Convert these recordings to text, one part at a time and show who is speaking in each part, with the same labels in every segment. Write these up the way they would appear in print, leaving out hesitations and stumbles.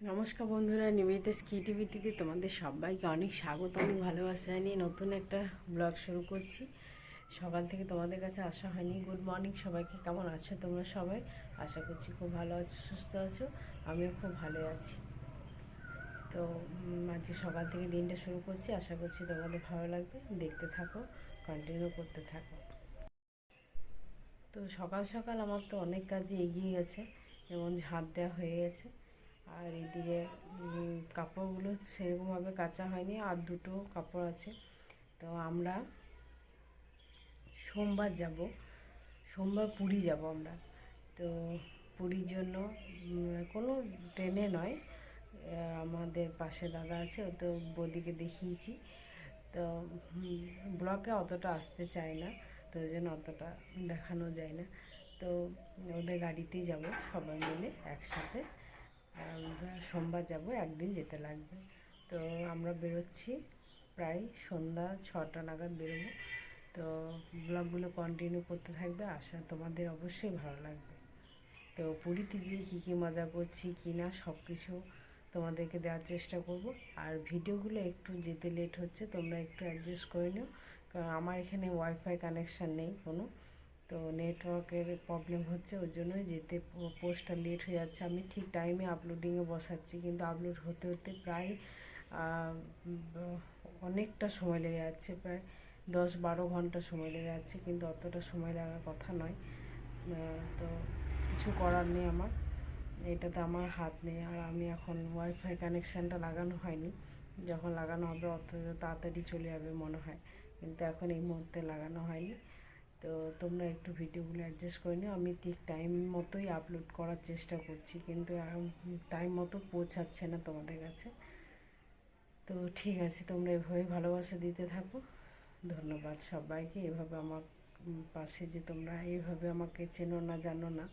Speaker 1: নমস্কার বন্ধুরা, নিবেদিতাস ক্রিয়েটিভিটিতে তোমাদের সবাইকে অনেক স্বাগত, অনেক ভালোবাসা নিয়ে নতুন একটা ব্লগ শুরু করছি। সকাল থেকে তোমাদের কাছে আসা হয়নি। গুড মর্নিং সবাইকে, কেমন আছো তোমরা সবাই? আশা করছি খুব ভালো আছো, সুস্থ আছো। আমিও খুব ভালো আছি। তো আজকে সকাল থেকে দিনটা শুরু করছি, আশা করছি তোমাদের ভালো লাগবে। দেখতে থাকো, কন্টিনিউ করতে থাকো। তো সকাল সকাল আমার তো অনেক কাজই এগিয়ে গেছে, যেমন ঝাঁট দেওয়া হয়ে গেছে। আর এদিকে কাপড়গুলো সেরকমভাবে কাচা হয়নি, আর দুটো কাপড় আছে। তো আমরা সোমবার পুরী যাব আমরা। তো পুরীর জন্য কোনো ট্রেনে নয়, আমাদের পাশে দাদা আছে, ও তো বৌদিকে দেখিয়েছি। তো ব্লকে অতটা আসতে চায় না, তো ওই জন্য অতটা দেখানো যায় না। তো ওদের গাড়িতেই যাব সবাই মিলে একসাথে। সোমবার যাব, একদিন যেতে লাগবে। তো আমরা বেরোচ্ছি প্রায় সন্ধ্যা 6টা নাগাদ বেরোবো। তো ব্লগগুলো কন্টিনিউ করতে থাকবে, আশা তোমাদের অবশ্যই ভালো লাগবে। তো পুরীতে গিয়ে কী কী মজা করছি কি না সব কিছু তোমাদেরকে দেওয়ার চেষ্টা করব। আর ভিডিওগুলো একটু যেতে লেট হচ্ছে, তোমরা একটু অ্যাডজাস্ট করে নিও, কারণ আমার এখানে ওয়াইফাই কানেকশান নেই কোনো। তো নেটওয়ার্কের প্রবলেম হচ্ছে, ওই জন্যই যেতে পোস্টটা লেট হয়ে যাচ্ছে। আমি ঠিক টাইমে আপলোডিংয়ে বসাচ্ছি, কিন্তু আপলোড হতে হতে প্রায় অনেকটা সময় লেগে যাচ্ছে, প্রায় 10-12 ঘন্টা সময় লেগে যাচ্ছে, কিন্তু অতটা সময় লাগার কথা নয়। তো কিছু করার নেই আমার, এটাতে আমার হাত নেই। আর আমি এখন ওয়াইফাই কানেকশানটা লাগানো হয়নি, যখন লাগানো হবে অত তাড়াতাড়ি চলে যাবে মনে হয়, কিন্তু এখন এই মুহূর্তে লাগানো হয়নি। তো তোমরা একটু ভিডিওগুলো অ্যাডজাস্ট করে নিও। আমি ঠিক টাইম মতোই আপলোড করার চেষ্টা করছি, কিন্তু টাইম মতো পৌঁছাচ্ছে না তোমাদের কাছে। তো ঠিক আছে, তোমরা এভাবেই ভালোবাসা দিতে থাকো। ধন্যবাদ সবাইকে, এভাবে আমার পাশে, যে তোমরা এইভাবে আমাকে চেনো না জানো না,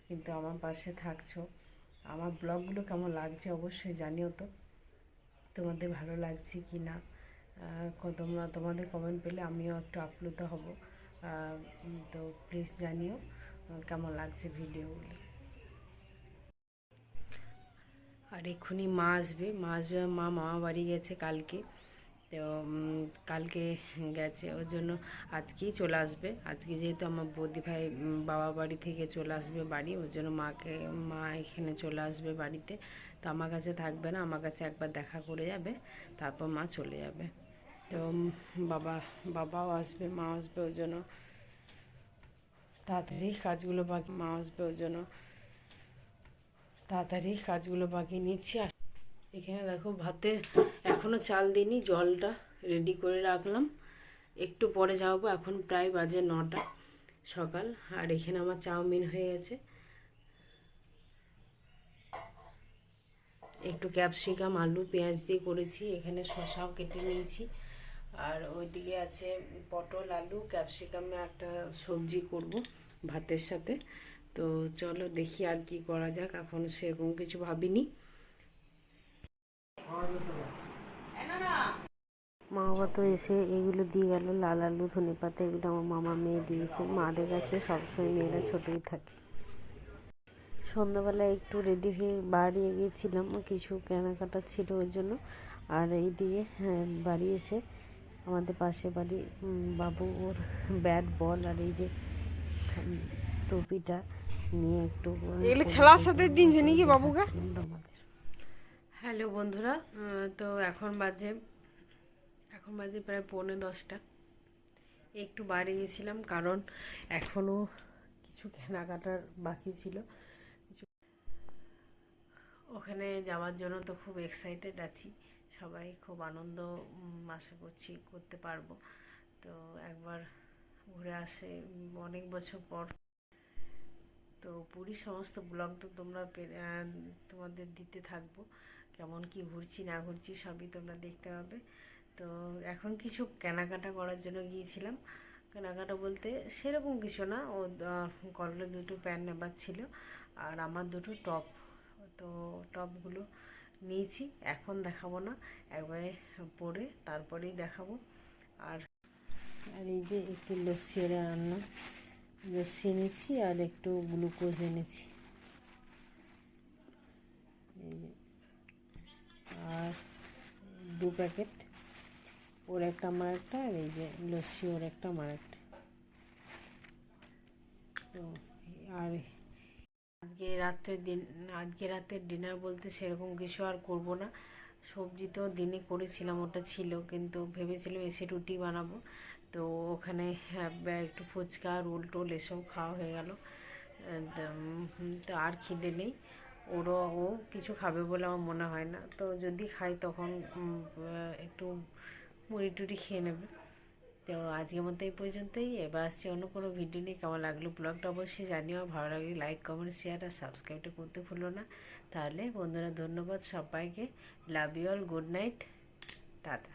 Speaker 1: কিন্তু আমার পাশে থাকছো। আমার ব্লগগুলো কেমন লাগছে অবশ্যই জানিও তো, তোমাদের ভালো লাগছে কি না। তোমরা তোমাদের কমেন্ট পেলে আমিও একটু আপ্লুত হব। তো প্লিজ জানিও কেমন লাগছে ভিডিওগুলো। আর এক্ষুনি মা আসবে মা মামা বাড়ি গেছে কালকে। তো কালকে গেছে, ওর জন্য আজকেই চলে আসবে। আজকে যেহেতু আমার বৌদি ভাই বাবা বাড়ি থেকে চলে আসবে বাড়ি, ওর জন্য মা এখানে চলে আসবে বাড়িতে। তো আমার কাছে থাকবে না, আমার কাছে একবার দেখা করে যাবে, তারপর মা চলে যাবে। তো বাবাও আসবে, মা আসবে, ওর জন্য তাড়াতাড়ি কাজগুলো বাকি মা আসবে ওর জন্য তাড়াতাড়ি কাজগুলো বাকি নিচ্ছি। এখানে দেখো ভাতে এখনও চাল দিইনি, জলটা রেডি করে রাখলাম, একটু পরে যাবো। এখন প্রায় বাজে 9টা সকাল। আর এখানে আমার চাউমিন হয়ে গেছে, একটু ক্যাপসিকাম আলু পেঁয়াজ দিয়ে করেছি, এখানে শসাও কেটে নিয়েছি। আর ওইদিকে আছে পটল আলু ক্যাপসিকামে একটা সবজি করব ভাতের সাথে। তো চলো দেখি আর কি করা যাক, এখন সেরকম কিছু ভাবিনি। মা বাবা তো এসে এগুলো দিয়ে গেল, লাল আলু ধনে পাতা, এগুলো আমার মামা মেয়ে দিয়েছে। মাদের কাছে সবসময় মেয়েরা ছোটোই থাকে। সন্ধ্যাবেলায় একটু রেডি হয়ে বাড়ি গিয়েছিলাম, কিছু কেনাকাটা ছিল ওর জন্য। আর এইদিকে বাড়ি এসে আমাদের পাশে বাড়ি বাবু ওর ব্যাট বল আর এই যে টুপিটা নিয়ে একটু খেলার সাথে দিনছে নাকি বাবুকে আমাদের। হ্যালো বন্ধুরা, তো এখন বাজে প্রায় 9:45। একটু বাইরে গেছিলাম, কারণ এখনও কিছু কেনাকাটার বাকি ছিল। ওখানে যাওয়ার জন্য তো খুব এক্সাইটেড আছি, সবাই খুব আনন্দ আশা করছি করতে পারবো। তো একবার ঘুরে আসে অনেক বছর পর। তো পুরীর সমস্ত ব্লগ তো তোমাদের দিতে থাকবো, কেমন কি ঘুরছি না ঘুরছি সবই তোমরা দেখতে পাবে। তো এখন কিছু কেনাকাটা করার জন্য গিয়েছিলাম। কেনাকাটা বলতে সেরকম কিছু না, ও কলের দুটো প্যান্ট নেবার ছিল, আর আমার দুটো টপ। তো টপগুলো নিয়েছি, এখন দেখাবো না, একবারে পরে তারপরেই দেখাবো। আর আর এই যে একটু লস্যি রান্না, লস্যি এনেছি আর একটু গ্লুকোজ এনেছি। এই যে 2 প্যাকেট, ওর একটা আমার একটা, আর এই যে লস্যি ওর একটা আমার একটা। তো আর আজকে রাতের ডিনার বলতে সেরকম কিছু আর করব না। সবজি তো দিনে করেছিলাম, ওটা ছিল, কিন্তু ভেবেছিলাম এসে রুটি বানাবো। তো ওখানে একটু ফুচকা রোল টোল এসব খাওয়া হয়ে গেল। তো আর খিদে নেই। ও কিছু খাবে বলে আমার মনে হয় না, তো যদি খাই তখন একটু মুড়ি টুড়ি খেয়ে নেবে। তো আজকের মতো এই পর্যন্তই। এবার আসছে অন্য কোনো ভিডিও নিয়ে। কেমন লাগলো ব্লগটা অবশ্যই জানিও, ভালো লাগলে লাইক কমেন্ট শেয়ার আর সাবস্ক্রাইবটা করতে ভুলো না। তাহলে বন্ধুরা, ধন্যবাদ সবাইকে, love you all, good night, tata.